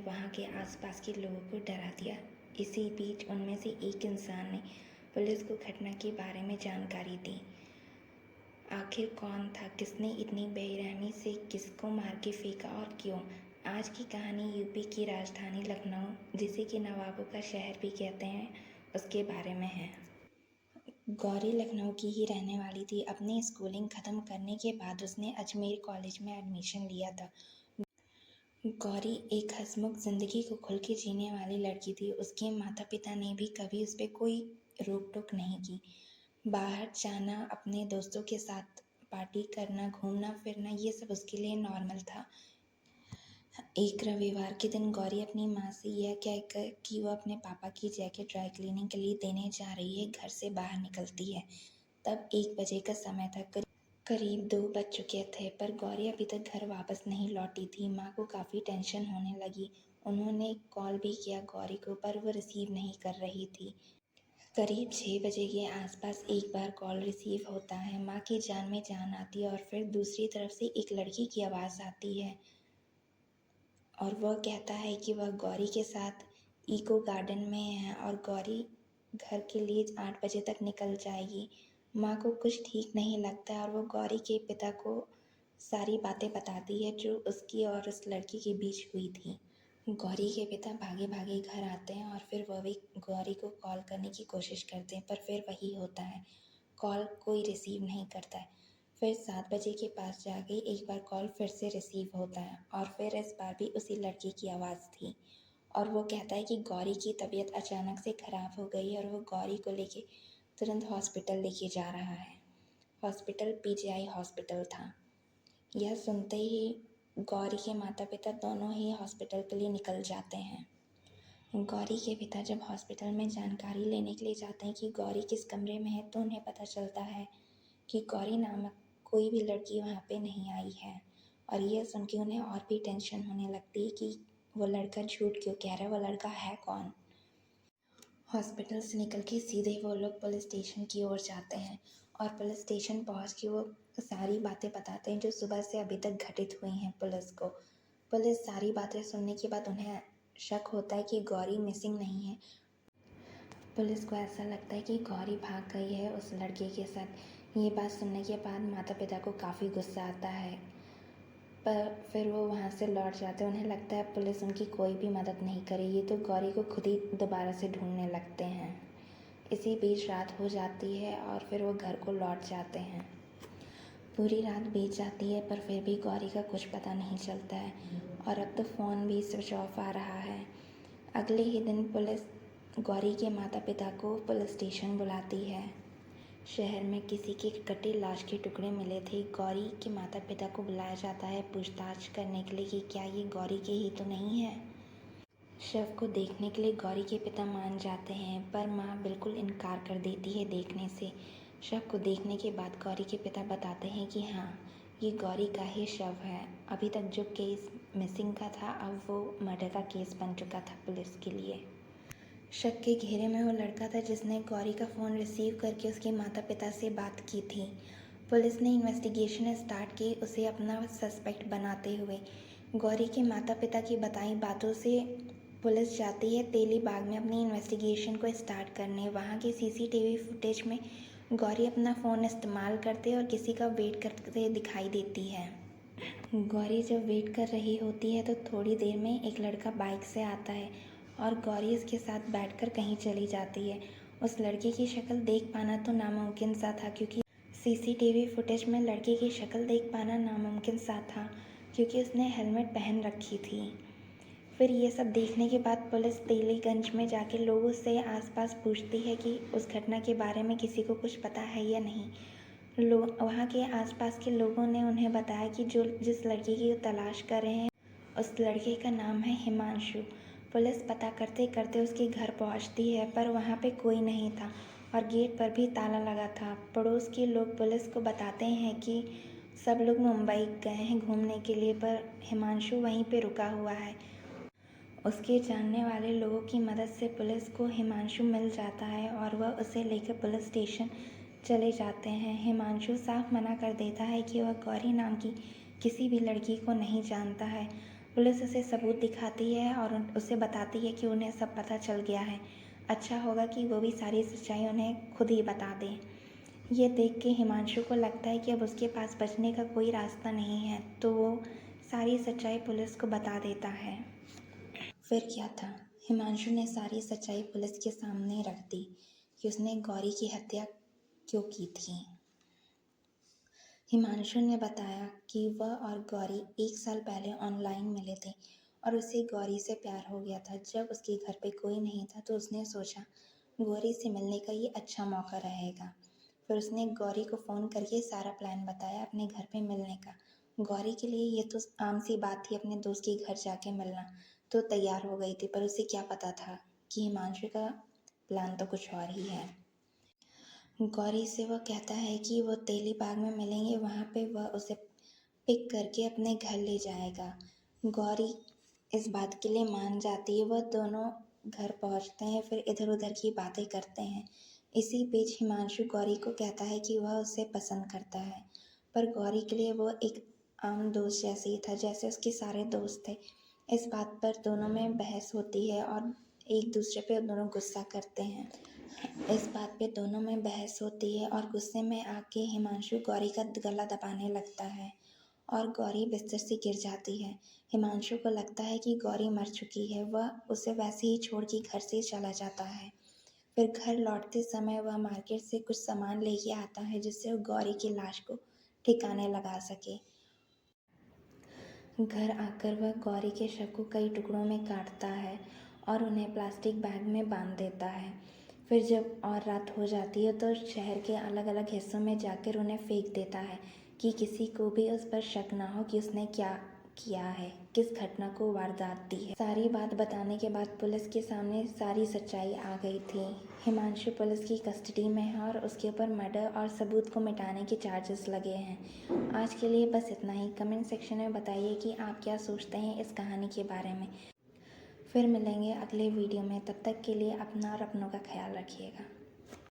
वहाँ के आसपास के लोगों को डरा दिया। इसी बीच उनमें से एक इंसान ने पुलिस को घटना के बारे में जानकारी दी। आखिर कौन था, किसने इतनी बेरहमी से किसको मार के फेंका और क्यों? आज की कहानी यूपी की राजधानी लखनऊ, जिसे कि नवाबों का शहर भी कहते हैं, उसके बारे में है। गौरी लखनऊ की ही रहने वाली थी। अपनी स्कूलिंग ख़त्म करने के बाद उसने अजमेर कॉलेज में एडमिशन लिया था। गौरी एक हंसमुख ज़िंदगी को खुल के जीने वाली लड़की थी। उसके माता पिता ने भी कभी उस पर कोई रोक टोक नहीं की। बाहर जाना, अपने दोस्तों के साथ पार्टी करना, घूमना फिरना, ये सब उसके लिए नॉर्मल था। एक रविवार के दिन गौरी अपनी माँ से यह कहकर कि वह अपने पापा की जैकेट ड्राई क्लीनिंग के लिए देने जा रही है, घर से बाहर निकलती है। तब 1 बजे का समय था। करीब 2 बज चुके थे, पर गौरी अभी तक घर वापस नहीं लौटी थी। माँ को काफ़ी टेंशन होने लगी। उन्होंने कॉल भी किया गौरी को, पर वो रिसीव नहीं कर रही थी। करीब 6 बजे के आसपास एक बार कॉल रिसीव होता है। माँ की जान में जान आती है और फिर दूसरी तरफ से एक लड़की की आवाज़ आती है और वह कहता है कि वह गौरी के साथ इको गार्डन में है और गौरी घर के लिए 8 बजे तक निकल जाएगी। माँ को कुछ ठीक नहीं लगता और वो गौरी के पिता को सारी बातें बताती है जो उसकी और उस लड़की के बीच हुई थी। गौरी के पिता भागे भागे घर आते हैं और फिर वह भी गौरी को कॉल करने की कोशिश करते हैं, पर फिर वही होता है, कॉल कोई रिसीव नहीं करता है। फिर 7 बजे के पास जाके एक बार कॉल फिर से रिसीव होता है और फिर इस बार भी उसी लड़की की आवाज़ थी और वो कहता है कि गौरी की तबीयत अचानक से ख़राब हो गई और वो गौरी को लेके तुरंत हॉस्पिटल लेके जा रहा है। हॉस्पिटल पीजीआई हॉस्पिटल था। यह सुनते ही गौरी के माता पिता दोनों ही हॉस्पिटल के लिए निकल जाते हैं। गौरी के पिता जब हॉस्पिटल में जानकारी लेने के लिए जाते हैं कि गौरी किस कमरे में है, तो उन्हें पता चलता है कि गौरी नामक कोई भी लड़की वहाँ पे नहीं आई है और यह सुन के उन्हें और भी टेंशन होने लगती है कि वो लड़का झूठ क्यों कह रहा है, वो लड़का है कौन। हॉस्पिटल से निकल के सीधे वो लोग पुलिस स्टेशन की ओर जाते हैं और पुलिस स्टेशन पहुँच के वो सारी बातें बताते हैं जो सुबह से अभी तक घटित हुई हैं पुलिस को। पुलिस सारी बातें सुनने के बाद उन्हें शक होता है कि गौरी मिसिंग नहीं है। पुलिस को ऐसा लगता है कि गौरी भाग गई है उस लड़के के साथ। ये बात सुनने के बाद माता पिता को काफ़ी गुस्सा आता है, पर फिर वो वहाँ से लौट जाते हैं। उन्हें लगता है पुलिस उनकी कोई भी मदद नहीं करेगी, तो गौरी को खुद ही दोबारा से ढूंढने लगते हैं। इसी बीच रात हो जाती है और फिर वो घर को लौट जाते हैं। पूरी रात बीत जाती है पर फिर भी गौरी का कुछ पता नहीं चलता है और अब तो फ़ोन भी स्विच ऑफ आ रहा है। अगले ही दिन पुलिस गौरी के माता पिता को पुलिस स्टेशन बुलाती है। शहर में किसी के कटे लाश के टुकड़े मिले थे। गौरी के माता पिता को बुलाया जाता है पूछताछ करने के लिए कि क्या ये गौरी के ही तो नहीं है। शव को देखने के लिए गौरी के पिता मान जाते हैं, पर माँ बिल्कुल इनकार कर देती है देखने से। शव को देखने के बाद गौरी के पिता बताते हैं कि हाँ, ये गौरी का ही शव है। अभी तक जो केस मिसिंग का था, अब वो मर्डर का केस बन चुका था पुलिस के लिए। शक के घेरे में वो लड़का था जिसने गौरी का फ़ोन रिसीव करके उसके माता पिता से बात की थी। पुलिस ने इन्वेस्टिगेशन स्टार्ट की, उसे अपना सस्पेक्ट बनाते हुए। गौरी के माता पिता की बताई बातों से पुलिस जाती है तेली बाग में अपनी इन्वेस्टिगेशन को स्टार्ट करने। वहाँ के सीसीटीवी फुटेज में गौरी अपना फ़ोन इस्तेमाल करते और किसी का वेट करते दिखाई देती है। गौरी जब वेट कर रही होती है तो थोड़ी देर में एक लड़का बाइक से आता है और गौरी उसके साथ बैठकर कहीं चली जाती है। उस लड़के की शक्ल देख पाना तो नामुमकिन सा था, क्योंकि सीसीटीवी फुटेज में लड़के की शक्ल देख पाना नामुमकिन सा था क्योंकि उसने हेलमेट पहन रखी थी। फिर ये सब देखने के बाद पुलिस तेलीगंज में जाके लोगों से आसपास पूछती है कि उस घटना के बारे में किसी को कुछ पता है या नहीं। लोग वहाँ के आसपास के लोगों ने उन्हें बताया कि जिस लड़के की तलाश कर रहे हैं उस लड़के का नाम है हिमांशु। पुलिस पता करते करते उसके घर पहुँचती है, पर वहाँ पे कोई नहीं था और गेट पर भी ताला लगा था। पड़ोस के लोग पुलिस को बताते हैं कि सब लोग मुंबई गए हैं घूमने के लिए, पर हिमांशु वहीं पे रुका हुआ है। उसके जानने वाले लोगों की मदद से पुलिस को हिमांशु मिल जाता है और वह उसे लेकर पुलिस स्टेशन चले जाते हैं। हिमांशु साफ मना कर देता है कि वह गौरी नाम की किसी भी लड़की को नहीं जानता है। पुलिस उसे सबूत दिखाती है और उसे बताती है कि उन्हें सब पता चल गया है। अच्छा होगा कि वो भी सारी सच्चाई उन्हें खुद ही बता दे। ये देख के हिमांशु को लगता है कि अब उसके पास बचने का कोई रास्ता नहीं है, तो वो सारी सच्चाई पुलिस को बता देता है। फिर क्या था, हिमांशु ने सारी सच्चाई पुलिस के सामने रख दी कि उसने गौरी की हत्या क्यों की थी। हिमांशु ने बताया कि वह और गौरी 1 साल पहले ऑनलाइन मिले थे और उसे गौरी से प्यार हो गया था। जब उसके घर पे कोई नहीं था तो उसने सोचा गौरी से मिलने का ये अच्छा मौका रहेगा। फिर उसने गौरी को फ़ोन करके सारा प्लान बताया अपने घर पे मिलने का। गौरी के लिए ये तो आम सी बात थी अपने दोस्त के घर जाके मिलना, तो तैयार हो गई थी, पर उसे क्या पता था कि हिमांशु का प्लान तो कुछ और ही है। गौरी से वह कहता है कि वो तेली बाग में मिलेंगे, वहाँ पे वह उसे पिक करके अपने घर ले जाएगा। गौरी इस बात के लिए मान जाती है। वह दोनों घर पहुँचते हैं, फिर इधर उधर की बातें करते हैं। इसी बीच हिमांशु गौरी को कहता है कि वह उसे पसंद करता है, पर गौरी के लिए वो एक आम दोस्त जैसे ही था, जैसे उसके सारे दोस्त थे। इस बात पर दोनों में बहस होती है और एक दूसरे पे दोनों गुस्सा करते हैं। इस बात पे दोनों में बहस होती है और गुस्से में आके हिमांशु गौरी का गला दबाने लगता है और गौरी बिस्तर से गिर जाती है। हिमांशु को लगता है कि गौरी मर चुकी है। वह उसे वैसे ही छोड़ के घर से चला जाता है। फिर घर लौटते समय वह मार्केट से कुछ सामान लेके आता है जिससे वो गौरी की लाश को ठिकाने लगा सके। घर आकर वह गौरी के शव को कई टुकड़ों में काटता है और उन्हें प्लास्टिक बैग में बांध देता है। फिर जब और रात हो जाती है तो शहर के अलग अलग हिस्सों में जाकर उन्हें फेंक देता है कि किसी को भी उस पर शक ना हो कि उसने क्या किया है, किस घटना को वारदात दी है। सारी बात बताने के बाद पुलिस के सामने सारी सच्चाई आ गई थी। हिमांशु पुलिस की कस्टडी में है और उसके ऊपर मर्डर और सबूत को मिटाने के चार्जेस लगे हैं। आज के लिए बस इतना ही। कमेंट सेक्शन में बताइए कि आप क्या सोचते हैं इस कहानी के बारे में। फिर मिलेंगे अगले वीडियो में, तब तक के लिए अपना और अपनों का ख्याल रखिएगा।